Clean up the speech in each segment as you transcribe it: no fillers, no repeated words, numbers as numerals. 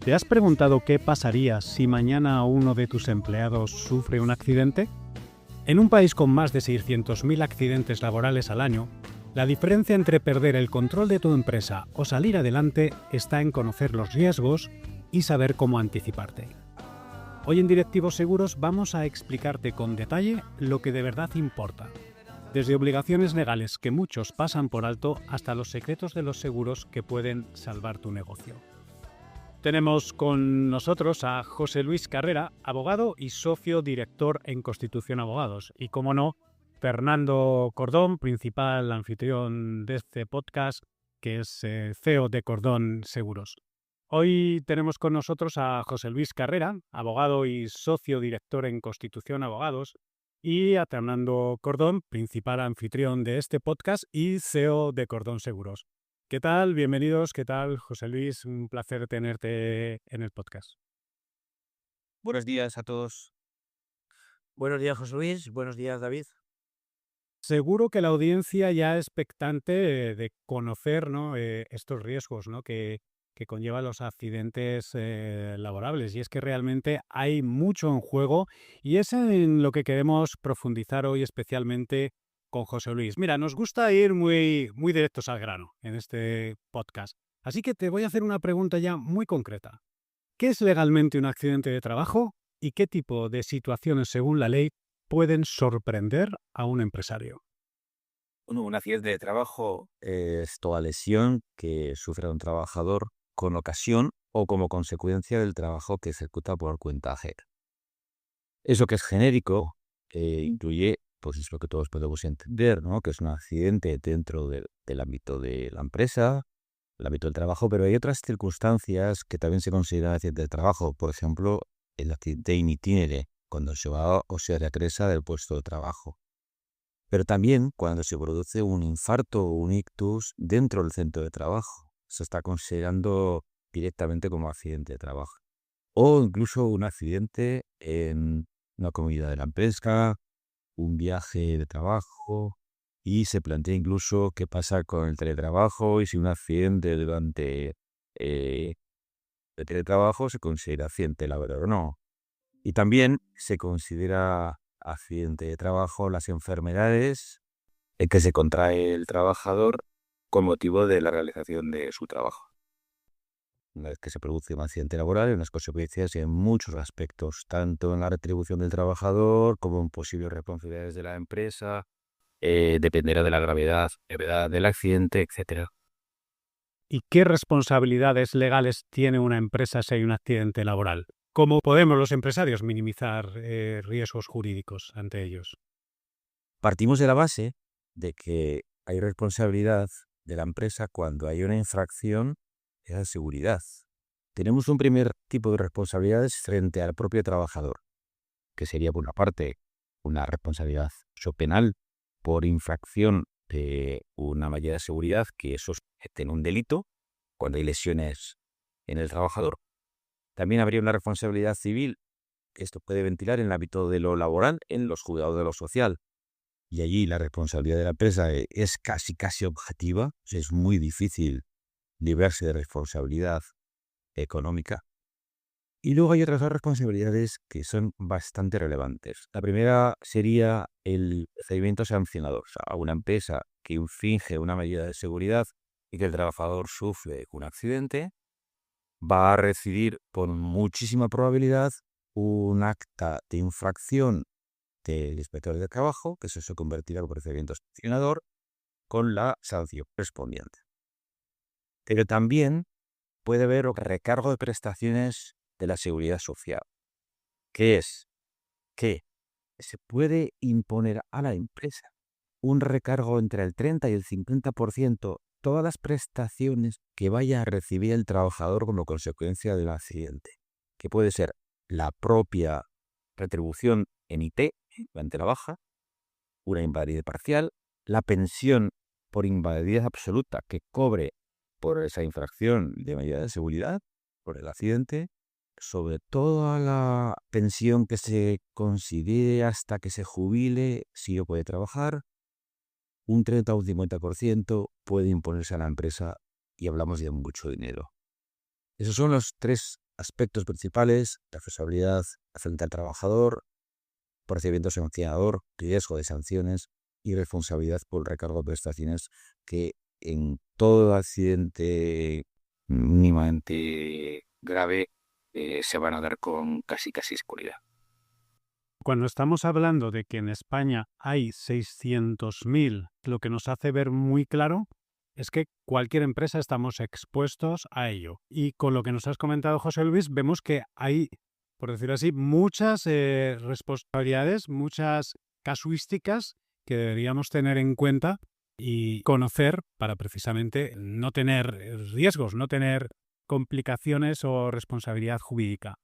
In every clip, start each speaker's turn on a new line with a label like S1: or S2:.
S1: ¿Te has preguntado qué pasaría si mañana uno de tus empleados sufre un accidente? En un país con más de 600.000 accidentes laborales al año, la diferencia entre perder el control de tu empresa o salir adelante está en conocer los riesgos y saber cómo anticiparte. Hoy en Directivos Seguros vamos a explicarte con detalle lo que de verdad importa, desde obligaciones legales que muchos pasan por alto hasta los secretos de los seguros que pueden salvar tu negocio. Tenemos con nosotros a José Luis Carrera, abogado y socio director en Constitución Abogados. Y, como no, Fernando Cordón, principal anfitrión de este podcast, que es CEO de Cordón Seguros. Hoy tenemos con nosotros a José Luis Carrera, abogado y socio director en Constitución Abogados, y a Fernando Cordón, principal anfitrión de este podcast y CEO de Cordón Seguros. ¿Qué tal? Bienvenidos. ¿Qué tal, José Luis? Un placer tenerte en el podcast.
S2: Buenos días a todos.
S3: Buenos días, José Luis. Buenos días, David.
S1: Seguro que la audiencia ya es expectante de conocer, ¿no? Estos riesgos, ¿no? que conllevan los accidentes laborables. Y es que realmente hay mucho en juego y es en lo que queremos profundizar hoy especialmente con José Luis. Mira, nos gusta ir muy directos al grano en este podcast. Así que te voy a hacer una pregunta ya muy concreta. ¿Qué es legalmente un accidente de trabajo y qué tipo de situaciones, según la ley, pueden sorprender a un empresario?
S2: Bueno, un accidente de trabajo es toda lesión que sufre un trabajador con ocasión o como consecuencia del trabajo que ejecuta por cuenta ajena. Eso que es genérico incluye, pues es lo que todos podemos entender, ¿no? Que es un accidente dentro del ámbito de la empresa, el ámbito del trabajo, pero hay otras circunstancias que también se consideran accidente de trabajo. Por ejemplo, el accidente in itinere, cuando se va o se regresa del puesto de trabajo. Pero también cuando se produce un infarto o un ictus dentro del centro de trabajo. Se está considerando directamente como accidente de trabajo. O incluso un accidente en una comida de la empresa, un viaje de trabajo, y se plantea incluso qué pasa con el teletrabajo y si un accidente durante el teletrabajo se considera accidente laboral o no. Y también se considera accidente de trabajo las enfermedades en que se contrae el trabajador con motivo de la realización de su trabajo. Una vez que se produce un accidente laboral, hay unas consecuencias en muchos aspectos, tanto en la retribución del trabajador como en posibles responsabilidades de la empresa, dependerá de la gravedad del accidente, etc.
S1: ¿Y qué responsabilidades legales tiene una empresa si hay un accidente laboral? ¿Cómo podemos los empresarios minimizar riesgos jurídicos ante ellos?
S2: Partimos de la base de que hay responsabilidad de la empresa cuando hay una infracción de la seguridad. Tenemos un primer tipo de responsabilidades frente al propio trabajador, que sería, por una parte, una responsabilidad penal por infracción de una medida de seguridad, que eso es un delito cuando hay lesiones en el trabajador. También habría una responsabilidad civil, que esto puede ventilar en el ámbito de lo laboral, en los juzgados de lo social. Y allí la responsabilidad de la empresa es casi objetiva. O sea, es muy difícil librarse de responsabilidad económica. Y luego hay otras dos responsabilidades que son bastante relevantes. La primera sería el procedimiento sancionador. O sea, una empresa que infringe una medida de seguridad y que el trabajador sufre un accidente, va a recibir con muchísima probabilidad un acta de infracción del inspector de trabajo, que eso se convertirá en procedimiento sancionador con la sanción correspondiente. Pero también puede haber recargo de prestaciones de la seguridad social, que es que se puede imponer a la empresa un recargo entre el 30 y el 50% todas las prestaciones que vaya a recibir el trabajador como consecuencia del accidente, que puede ser la propia retribución en IT durante la baja, una invalidez parcial, la pensión por invalidez absoluta que cobre por esa infracción de medida de seguridad, por el accidente, sobre toda la pensión que se considere hasta que se jubile, si no puede trabajar, un 30 o un 50% puede imponerse a la empresa y hablamos de mucho dinero. Esos son los tres aspectos principales: responsabilidad frente al trabajador, procedimiento sancionador, riesgo de sanciones y responsabilidad por recargo de prestaciones, que en todo accidente mínimamente grave se van a dar con casi seguridad.
S1: Cuando estamos hablando de que en España hay 600.000, lo que nos hace ver muy claro es que cualquier empresa estamos expuestos a ello. Y con lo que nos has comentado, José Luis, vemos que hay, por decirlo así, muchas responsabilidades, muchas casuísticas que deberíamos tener en cuenta y conocer para precisamente no tener riesgos, no tener complicaciones o responsabilidad jurídica.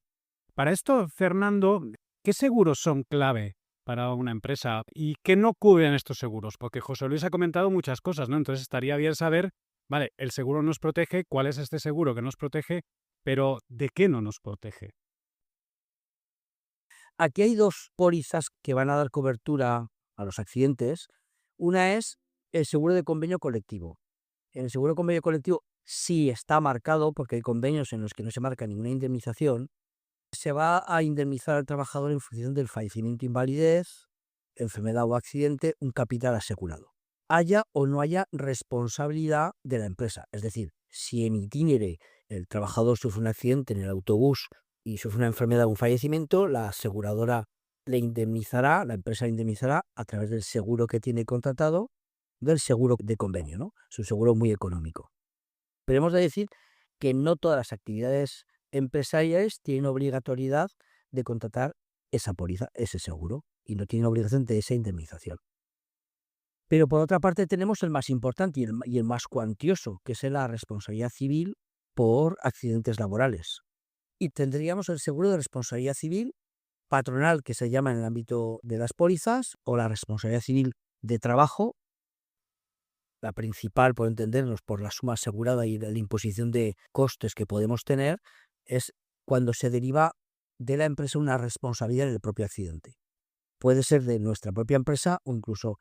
S1: Para esto, Fernando, ¿qué seguros son clave para una empresa y qué no cubren estos seguros? Porque José Luis ha comentado muchas cosas, ¿no? Entonces estaría bien saber, vale, el seguro nos protege, ¿cuál es este seguro que nos protege? Pero ¿de qué no nos protege?
S3: Aquí hay dos pólizas que van a dar cobertura a los accidentes. Una es el seguro de convenio colectivo. En el seguro de convenio colectivo sí está marcado, porque hay convenios en los que no se marca ninguna indemnización. Se va a indemnizar al trabajador en función del fallecimiento, invalidez, enfermedad o accidente, un capital asegurado. Haya o no haya responsabilidad de la empresa. Es decir, si en itinere el trabajador sufre un accidente en el autobús y sufre una enfermedad o un fallecimiento, la aseguradora le indemnizará, la empresa le indemnizará a través del seguro que tiene contratado, del seguro de convenio, ¿no? Es un seguro muy económico. Pero hemos de decir que no todas las actividades empresariales tienen obligatoriedad de contratar esa póliza, ese seguro, y no tienen obligación de esa indemnización. Pero por otra parte tenemos el más importante y el más cuantioso, que es la responsabilidad civil por accidentes laborales. Y tendríamos el seguro de responsabilidad civil patronal, que se llama en el ámbito de las pólizas, o la responsabilidad civil de trabajo, la principal, por entendernos, por la suma asegurada y la imposición de costes que podemos tener, es cuando se deriva de la empresa una responsabilidad en el propio accidente. Puede ser de nuestra propia empresa o incluso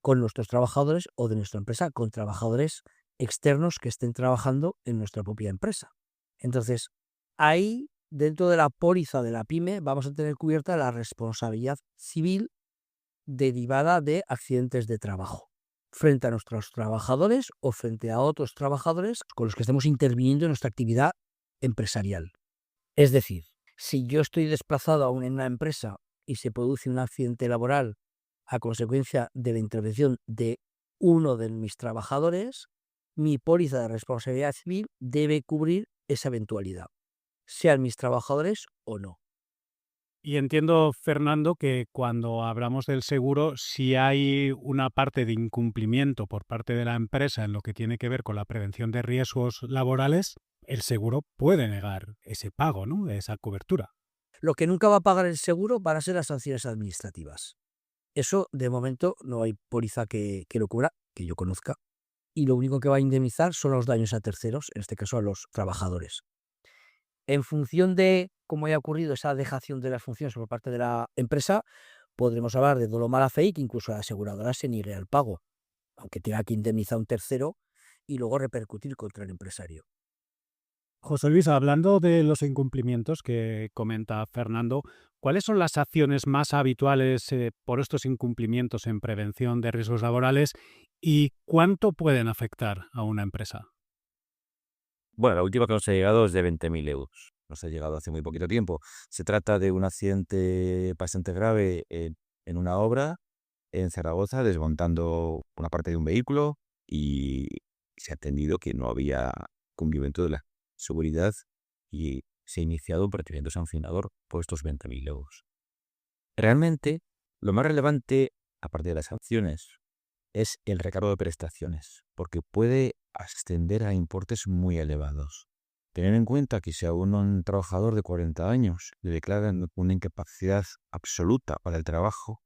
S3: con nuestros trabajadores, o de nuestra empresa con trabajadores externos que estén trabajando en nuestra propia empresa. Entonces, ahí, dentro de la póliza de la pyme, vamos a tener cubierta la responsabilidad civil derivada de accidentes de trabajo frente a nuestros trabajadores o frente a otros trabajadores con los que estemos interviniendo en nuestra actividad empresarial. Es decir, si yo estoy desplazado en una empresa y se produce un accidente laboral a consecuencia de la intervención de uno de mis trabajadores, mi póliza de responsabilidad civil debe cubrir esa eventualidad, sean mis trabajadores o no.
S1: Y entiendo, Fernando, que cuando hablamos del seguro, si hay una parte de incumplimiento por parte de la empresa en lo que tiene que ver con la prevención de riesgos laborales, el seguro puede negar ese pago, ¿no? Esa cobertura.
S3: Lo que nunca va a pagar el seguro van a ser las sanciones administrativas. Eso, de momento, no hay póliza que lo cubra, que yo conozca, y lo único que va a indemnizar son los daños a terceros, en este caso a los trabajadores. En función de cómo haya ocurrido esa dejación de las funciones por parte de la empresa, podremos hablar de dolo mala fe y que incluso la aseguradora se niegue al pago, aunque tenga que indemnizar a un tercero y luego repercutir contra el empresario.
S1: José Luis, hablando de los incumplimientos que comenta Fernando, ¿cuáles son las acciones más habituales por estos incumplimientos en prevención de riesgos laborales y cuánto pueden afectar a una empresa?
S2: Bueno, la última que nos ha llegado es de 20.000 euros. Nos ha llegado hace muy poquito tiempo. Se trata de un accidente bastante grave en una obra en Zaragoza, desmontando una parte de un vehículo, y se ha entendido que no había cumplimiento de la seguridad y se ha iniciado un procedimiento sancionador por estos 20.000 euros. Realmente, lo más relevante, aparte de las sanciones, es el recargo de prestaciones, porque puede ascender a importes muy elevados. Tener en cuenta que si a un trabajador de 40 años le declaran una incapacidad absoluta para el trabajo,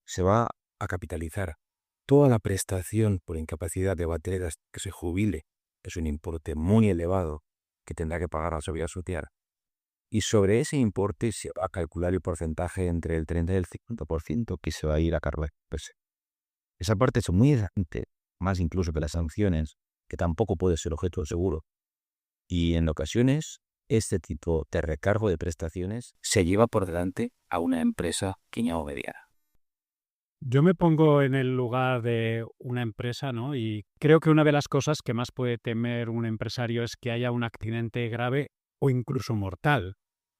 S2: se va a capitalizar toda la prestación por incapacidad de batería hasta que se jubile. Es un importe muy elevado que tendrá que pagar a la Seguridad Social. Y sobre ese importe se va a calcular el porcentaje entre el 30 y el 50% que se va a ir a cargo de la empresa. Esa parte es muy grande, más incluso que las sanciones, que tampoco puede ser objeto de seguro. Y en ocasiones este tipo de recargo de prestaciones se lleva por delante a una empresa pequeña o mediana.
S1: Yo me pongo en el lugar de una empresa, ¿no? Y creo que una de las cosas que más puede temer un empresario es que haya un accidente grave o incluso mortal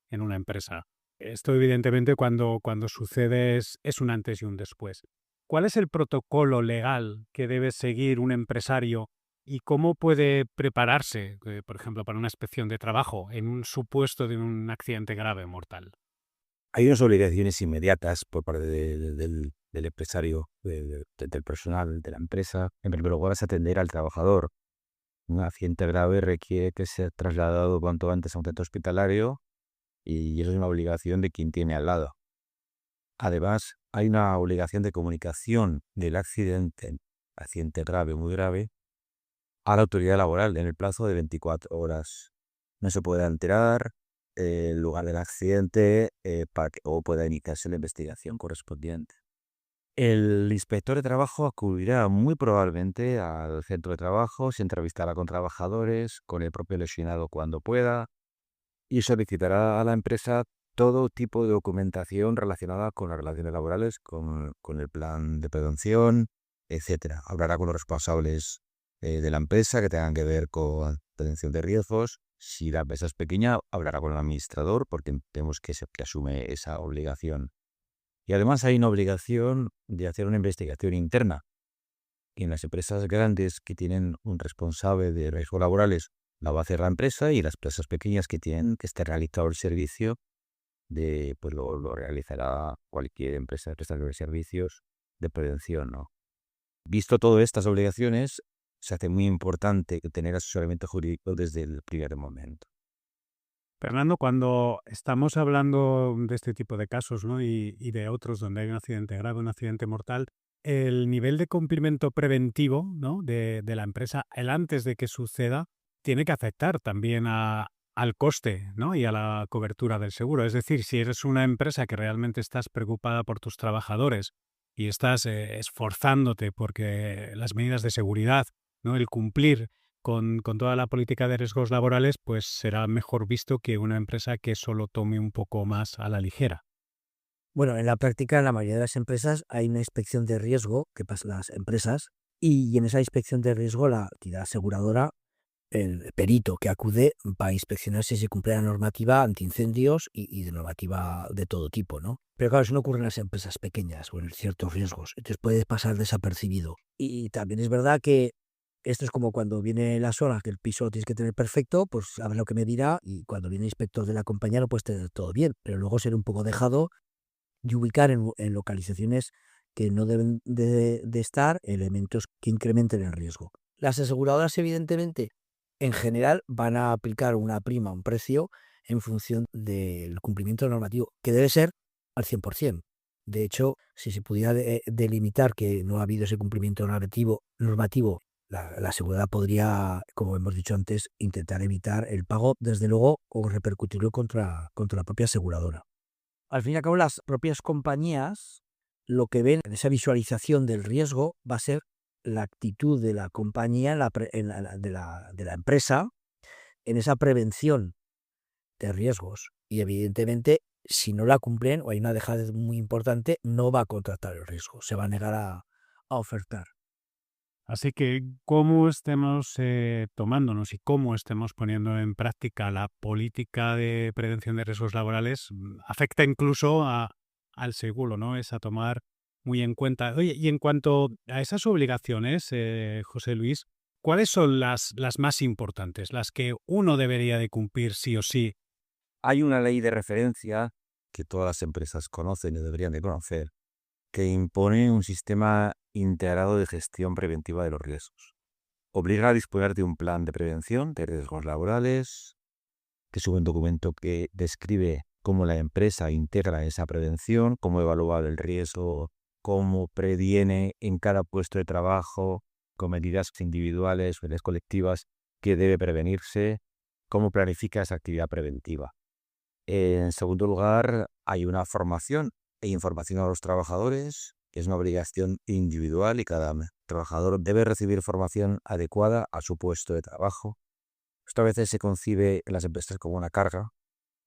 S1: en una empresa. Esto evidentemente cuando sucede es un antes y un después. ¿Cuál es el protocolo legal que debe seguir un empresario y cómo puede prepararse, por ejemplo, para una inspección de trabajo en un supuesto de un accidente grave o mortal?
S2: Hay unas obligaciones inmediatas por parte del empresario, del personal de la empresa. En primer lugar, es atender al trabajador. Un accidente grave requiere que sea trasladado cuanto antes a un centro hospitalario y eso es una obligación de quien tiene al lado. Además, hay una obligación de comunicación del accidente grave, muy grave, a la autoridad laboral en el plazo de 24 horas. No se puede alterar el lugar del accidente o pueda iniciarse la investigación correspondiente. El inspector de trabajo acudirá muy probablemente al centro de trabajo, se entrevistará con trabajadores, con el propio lesionado cuando pueda y solicitará a la empresa todo tipo de documentación relacionada con las relaciones laborales, con el plan de prevención, etcétera. Hablará con los responsables de la empresa que tengan que ver con prevención de riesgos. Si la empresa es pequeña, hablará con el administrador porque entendemos que que asume esa obligación. Y además hay una obligación de hacer una investigación interna. Y en las empresas grandes que tienen un responsable de riesgos laborales, la va a hacer la empresa, y las empresas pequeñas que tienen que estar realizado el servicio, pues lo realizará cualquier empresa prestadora de servicios de prevención, ¿no? Visto todas estas obligaciones, se hace muy importante tener asesoramiento jurídico desde el primer momento.
S1: Fernando, cuando estamos hablando de este tipo de casos, ¿no? y de otros donde hay un accidente grave, un accidente mortal, el nivel de cumplimiento preventivo, ¿no? de la empresa, el antes de que suceda, tiene que afectar también al coste, ¿no? y a la cobertura del seguro. Es decir, si eres una empresa que realmente estás preocupada por tus trabajadores y estás esforzándote porque las medidas de seguridad, ¿no? el cumplir con toda la política de riesgos laborales, pues será mejor visto que una empresa que solo tome un poco más a la ligera.
S3: Bueno, en la práctica, en la mayoría de las empresas hay una inspección de riesgo que pasan las empresas y en esa inspección de riesgo la entidad aseguradora, el perito que acude, va a inspeccionar si se cumple la normativa antiincendios y de normativa de todo tipo, ¿no? Pero claro, eso no ocurre en las empresas pequeñas o en ciertos riesgos, entonces puede pasar desapercibido. Y también es verdad que esto es como cuando viene la sola, que el piso lo tienes que tener perfecto, pues sabe lo que me dirá, y cuando viene el inspector de la compañía no puedes tener todo bien, pero luego ser un poco dejado y ubicar en localizaciones que no deben de estar elementos que incrementen el riesgo. Las aseguradoras, evidentemente, en general van a aplicar una prima, un precio, en función del cumplimiento normativo, que debe ser al 100%. De hecho, si se pudiera delimitar que no ha habido ese cumplimiento normativo, la aseguradora podría, como hemos dicho antes, intentar evitar el pago, desde luego, o repercutirlo contra la propia aseguradora. Al fin y al cabo, las propias compañías lo que ven en esa visualización del riesgo va a ser la actitud de la compañía, de la empresa, en esa prevención de riesgos. Y evidentemente, si no la cumplen o hay una dejadez muy importante, no va a contratar el riesgo, se va a negar a ofertar.
S1: Así que cómo estemos tomándonos y cómo estemos poniendo en práctica la política de prevención de riesgos laborales afecta incluso al seguro, ¿no? Es a tomar muy en cuenta. Oye, y en cuanto a esas obligaciones, José Luis, ¿cuáles son las más importantes, las que uno debería de cumplir sí o sí?
S2: Hay una ley de referencia que todas las empresas conocen y deberían de conocer, que impone un sistema integrado de gestión preventiva de los riesgos. Obliga a disponer de un plan de prevención de riesgos laborales, que es un documento que describe cómo la empresa integra esa prevención, cómo evalúa el riesgo, cómo previene en cada puesto de trabajo, con medidas individuales, medidas colectivas, que debe prevenirse, cómo planifica esa actividad preventiva. En segundo lugar, hay una formación e información a los trabajadores, que es una obligación individual y cada trabajador debe recibir formación adecuada a su puesto de trabajo Esto a veces se concibe en las empresas como una carga.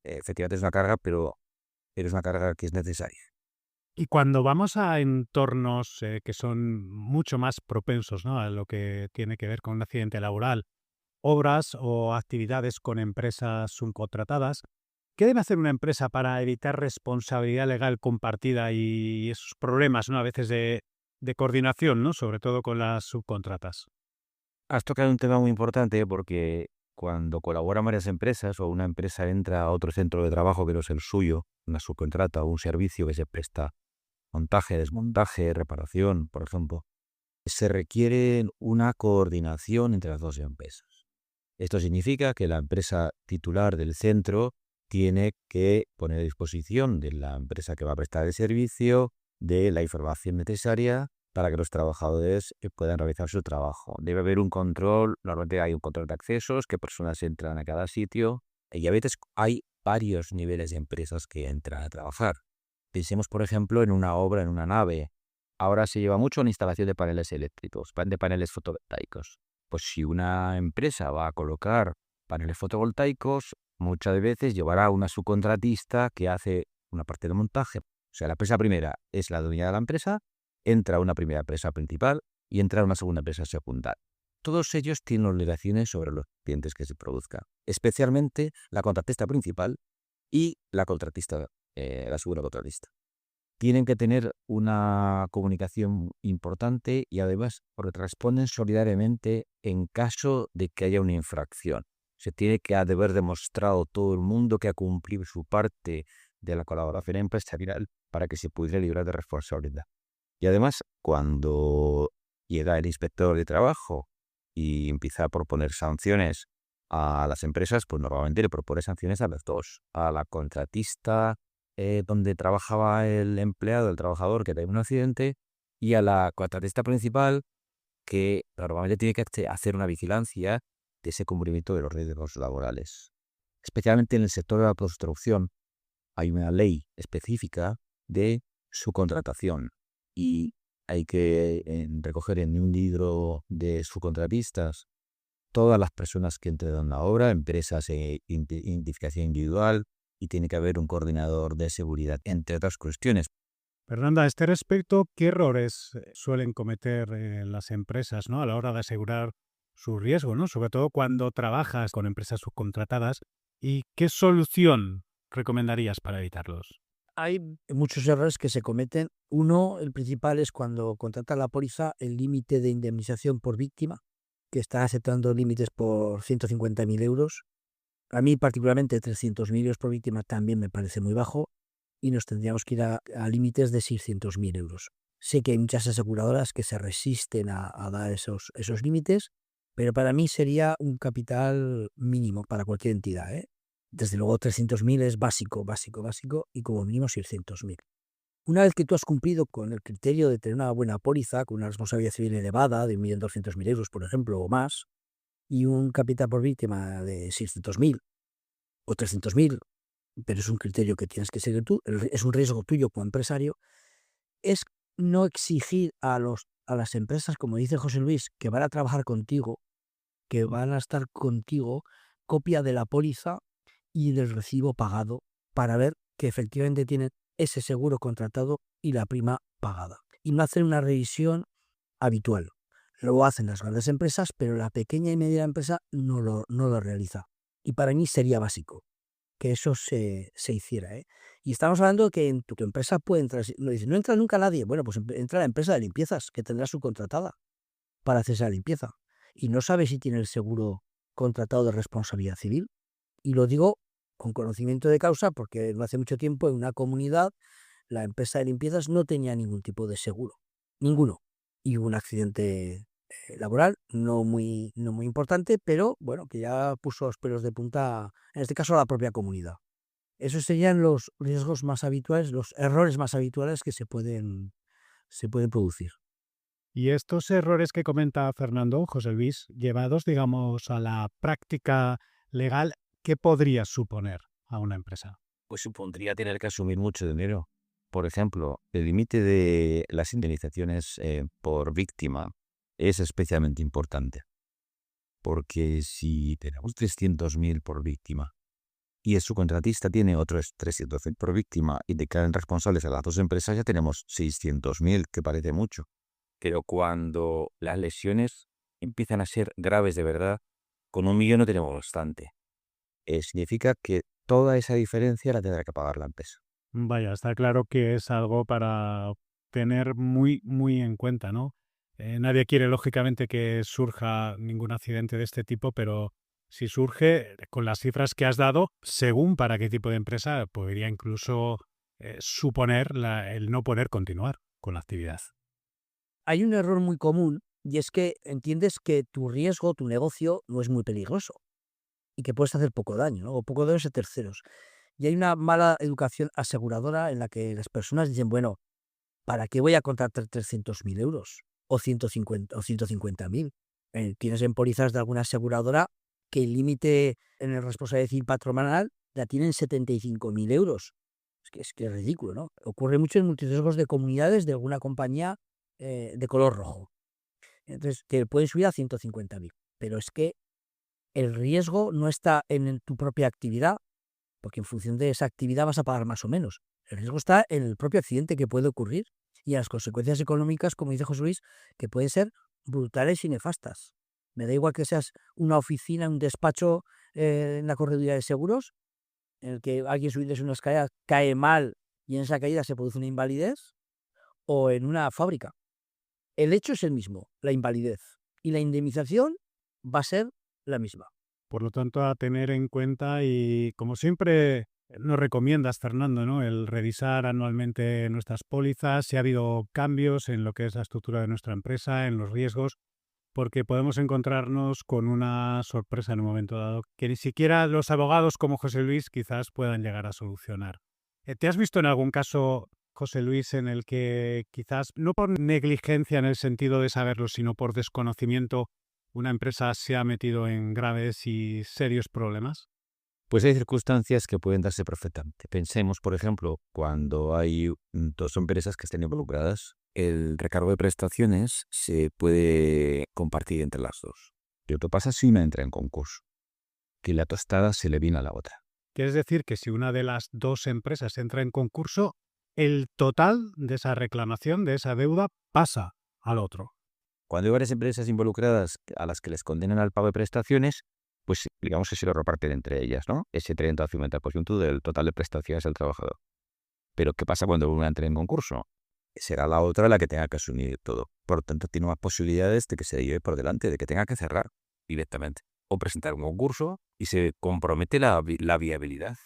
S2: Efectivamente es una carga, pero es una carga que es necesaria.
S1: Y cuando vamos a entornos que son mucho más propensos, ¿no?, a lo que tiene que ver con un accidente laboral, obras o actividades con empresas subcontratadas, ¿qué debe hacer una empresa para evitar responsabilidad legal compartida y esos problemas, ¿no?, a veces de coordinación, ¿no?, sobre todo con las subcontratas?
S2: Has tocado un tema muy importante porque cuando colaboran varias empresas o una empresa entra a otro centro de trabajo que no es el suyo, una subcontrata o un servicio que se presta, montaje, desmontaje, reparación, por ejemplo, se requiere una coordinación entre las dos empresas. Esto significa que la empresa titular del centro tiene que poner a disposición de la empresa que va a prestar el servicio de la información necesaria para que los trabajadores puedan realizar su trabajo. Debe haber un control, normalmente hay un control de accesos, qué personas entran a cada sitio, y a veces hay varios niveles de empresas que entran a trabajar. Pensemos, por ejemplo, en una obra, en una nave. Ahora se lleva mucho la instalación de paneles eléctricos, de paneles fotovoltaicos. Pues si una empresa va a colocar paneles fotovoltaicos, muchas veces llevará una subcontratista que hace una parte de montaje. O sea, la empresa primera es la dueña de la empresa, entra una primera empresa principal y entra una segunda empresa secundaria. Todos ellos tienen obligaciones sobre los clientes que se produzcan, especialmente la contratista principal y la contratista, la segunda contratista. Tienen que tener una comunicación importante y además responden solidariamente en caso de que haya una infracción. Se tiene que haber demostrado todo el mundo que ha cumplido su parte de la colaboración empresarial para que se pudiera librar de responsabilidad. Y además, cuando llega el inspector de trabajo y empieza a proponer sanciones a las empresas, pues normalmente le propone sanciones a las dos, a la contratista donde trabajaba el empleado, el trabajador que tenía un accidente, y a la contratista principal que normalmente tiene que hacer una vigilancia de ese cumplimiento de los riesgos laborales. Especialmente en el sector de la construcción hay una ley específica de subcontratación y hay que recoger en un libro de subcontratistas todas las personas que entran en la obra, empresas de identificación individual, y tiene que haber un coordinador de seguridad, entre otras cuestiones.
S1: Fernanda, a este respecto, ¿qué errores suelen cometer las empresas, ¿no?, a la hora de asegurar su riesgo, ¿no?, sobre todo cuando trabajas con empresas subcontratadas? ¿Y qué solución recomendarías para evitarlos?
S3: Hay muchos errores que se cometen. Uno, el principal, es cuando contrata la póliza el límite de indemnización por víctima, que está aceptando límites por 150.000 euros. A mí particularmente 300.000 euros por víctima también me parece muy bajo y nos tendríamos que ir a límites de 600.000 euros. Sé que hay muchas aseguradoras que se resisten a dar esos límites, pero para mí sería un capital mínimo para cualquier entidad, ¿eh? Desde luego 300.000 es básico y como mínimo 600.000. Una vez que tú has cumplido con el criterio de tener una buena póliza, con una responsabilidad civil elevada de 1.200.000 euros, por ejemplo, o más, y un capital por víctima de 600.000 o 300.000, pero es un criterio que tienes que seguir tú, es un riesgo tuyo como empresario, es no exigir a las empresas, como dice José Luis, que van a trabajar contigo, que van a estar contigo, copia de la póliza y del recibo pagado para ver que efectivamente tienen ese seguro contratado y la prima pagada. Y no hacer una revisión habitual. Lo hacen las grandes empresas, pero la pequeña y mediana empresa no lo realiza. Y para mí sería básico que eso se hiciera, ¿eh? Y estamos hablando de que en tu empresa puede entrar, no entra nunca nadie, bueno, pues entra la empresa de limpiezas que tendrá subcontratada para hacer esa limpieza. Y no sabe si tiene el seguro contratado de responsabilidad civil. Y lo digo con conocimiento de causa porque no hace mucho tiempo en una comunidad la empresa de limpiezas no tenía ningún tipo de seguro, ninguno. Y hubo un accidente laboral, no muy importante, pero bueno, que ya puso los pelos de punta, en este caso a la propia comunidad. Esos serían los riesgos más habituales, los errores más habituales que se pueden producir.
S1: Y estos errores que comenta Fernando, José Luis, llevados, digamos, a la práctica legal, ¿qué podría suponer a una empresa?
S2: Pues supondría tener que asumir mucho dinero. Por ejemplo, el límite de las indemnizaciones por víctima es especialmente importante. porque si tenemos 300.000 por víctima y el subcontratista tiene otros 300.000 por víctima y declaran responsables a las dos empresas, ya tenemos 600.000, que parece mucho. Pero cuando las lesiones empiezan a ser graves de verdad, con 1 millón no tenemos bastante. Significa que toda esa diferencia la tendrá que pagar la empresa.
S1: Vaya, está claro que es algo para tener muy, muy en cuenta, ¿no? Nadie quiere, lógicamente, que surja ningún accidente de este tipo, pero si surge, con las cifras que has dado, según para qué tipo de empresa, podría incluso suponer el no poder continuar con la actividad.
S3: Hay un error muy común y es que entiendes que tu riesgo, tu negocio, no es muy peligroso y que puedes hacer poco daño, ¿no? O poco daño a terceros. Y hay una mala educación aseguradora en la que las personas dicen, bueno, ¿para qué voy a contratar 300.000 euros o 150 o 150.000? Tienes en pólizas de alguna aseguradora que el límite en el responsabilidad civil patronal la tienen 75.000 euros. Es que es ridículo, ¿no? Ocurre mucho en multirriesgos de comunidades de alguna compañía de color rojo. Entonces, te pueden subir a 150.000. Pero es que el riesgo no está en tu propia actividad, porque en función de esa actividad vas a pagar más o menos. El riesgo está en el propio accidente que puede ocurrir y en las consecuencias económicas, como dice José Luis, que pueden ser brutales y nefastas. Me da igual que seas una oficina, un despacho en la correduría de seguros, en el que alguien subiéndose una escalera cae mal y en esa caída se produce una invalidez, o en una fábrica. El hecho es el mismo, la invalidez, y la indemnización va a ser la misma.
S1: Por lo tanto, a tener en cuenta y, como siempre nos recomiendas, Fernando, ¿no? El revisar anualmente nuestras pólizas, si ha habido cambios en lo que es la estructura de nuestra empresa, en los riesgos, porque podemos encontrarnos con una sorpresa en un momento dado que ni siquiera los abogados como José Luis quizás puedan llegar a solucionar. ¿Te has visto en algún caso, José Luis, en el que quizás, no por negligencia en el sentido de saberlo, sino por desconocimiento, una empresa se ha metido en graves y serios problemas?
S2: Pues hay circunstancias que pueden darse perfectamente. Pensemos, por ejemplo, cuando hay dos empresas que estén involucradas, el recargo de prestaciones se puede compartir entre las dos. ¿Qué pasa si una entra en concurso? Que la tostada se le viene a la otra.
S1: Quiere decir que si una de las dos empresas entra en concurso, el total de esa reclamación, de esa deuda, pasa al otro.
S2: Cuando hay varias empresas involucradas a las que les condenan al pago de prestaciones, pues digamos que se lo reparten entre ellas, ¿no? Ese 30 o 50% del total de prestaciones del trabajador. Pero ¿qué pasa cuando una entra en concurso? Será la otra la que tenga que asumir todo. Por lo tanto, tiene más posibilidades de que se lleve por delante, de que tenga que cerrar directamente. O presentar un concurso y se compromete la viabilidad.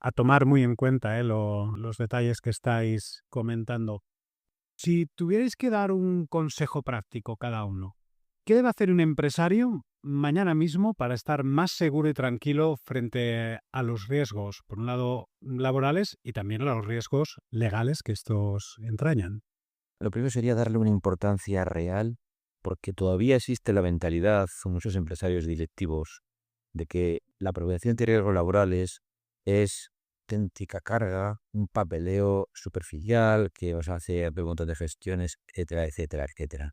S1: A tomar muy en cuenta los detalles que estáis comentando. Si tuvierais que dar un consejo práctico cada uno, ¿qué debe hacer un empresario mañana mismo para estar más seguro y tranquilo frente a los riesgos, por un lado laborales y también a los riesgos legales que estos entrañan?
S2: Lo primero sería darle una importancia real, porque todavía existe la mentalidad en muchos empresarios directivos de que la prevención de riesgos laborales es auténtica carga, un papeleo superficial que os hace preguntas de gestiones, etcétera, etcétera, etcétera.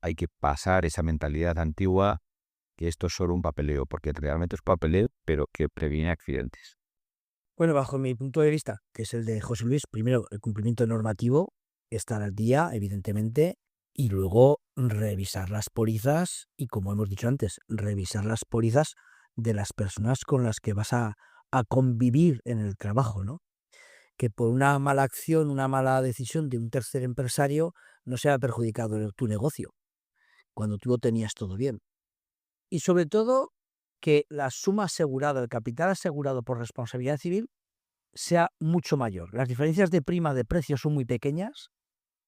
S2: Hay que pasar esa mentalidad antigua que esto es solo un papeleo, porque realmente es papeleo, pero que previene accidentes.
S3: Bueno, bajo mi punto de vista, que es el de José Luis, primero el cumplimiento normativo, estar al día, evidentemente, y luego revisar las pólizas y, como hemos dicho antes, revisar las pólizas de las personas con las que vas a convivir en el trabajo, ¿no? Que por una mala acción, una mala decisión de un tercer empresario no sea perjudicado tu negocio, cuando tú lo tenías todo bien. Y sobre todo, que la suma asegurada, el capital asegurado por responsabilidad civil, sea mucho mayor. Las diferencias de prima de precio son muy pequeñas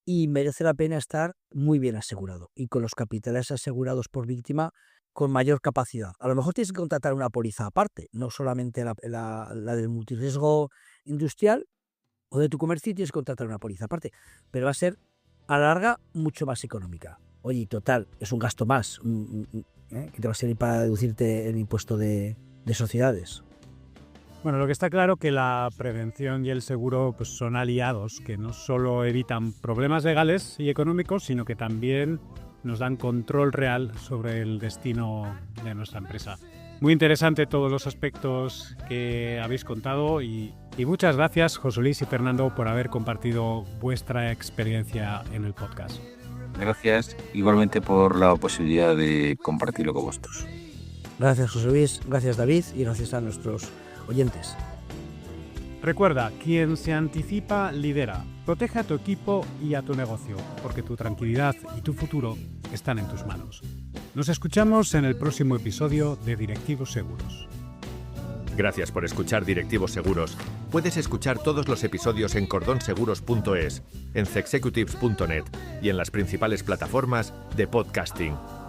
S3: y merece la pena estar muy bien asegurado y con los capitales asegurados por víctima con mayor capacidad. A lo mejor tienes que contratar una póliza aparte, no solamente la del multirriesgo industrial o de tu comercio, tienes que contratar una póliza aparte, pero va a ser a la larga mucho más económica. Oye, total, es un gasto más que te va a servir para deducirte el impuesto de sociedades.
S1: Bueno, lo que está claro que la prevención y el seguro pues, son aliados que no solo evitan problemas legales y económicos, sino que también nos dan control real sobre el destino de nuestra empresa. Muy interesante todos los aspectos que habéis contado y muchas gracias, José Luis y Fernando, por haber compartido vuestra experiencia en el podcast.
S2: Gracias igualmente por la posibilidad de compartirlo con vosotros.
S3: Gracias, José Luis, gracias, David, y gracias a nuestros oyentes.
S1: Recuerda, quien se anticipa lidera. Protege a tu equipo y a tu negocio, porque tu tranquilidad y tu futuro están en tus manos. Nos escuchamos en el próximo episodio de Directivos Seguros.
S4: Gracias por escuchar Directivos Seguros. Puedes escuchar todos los episodios en cordonseguros.es, en cexecutives.net y en las principales plataformas de podcasting.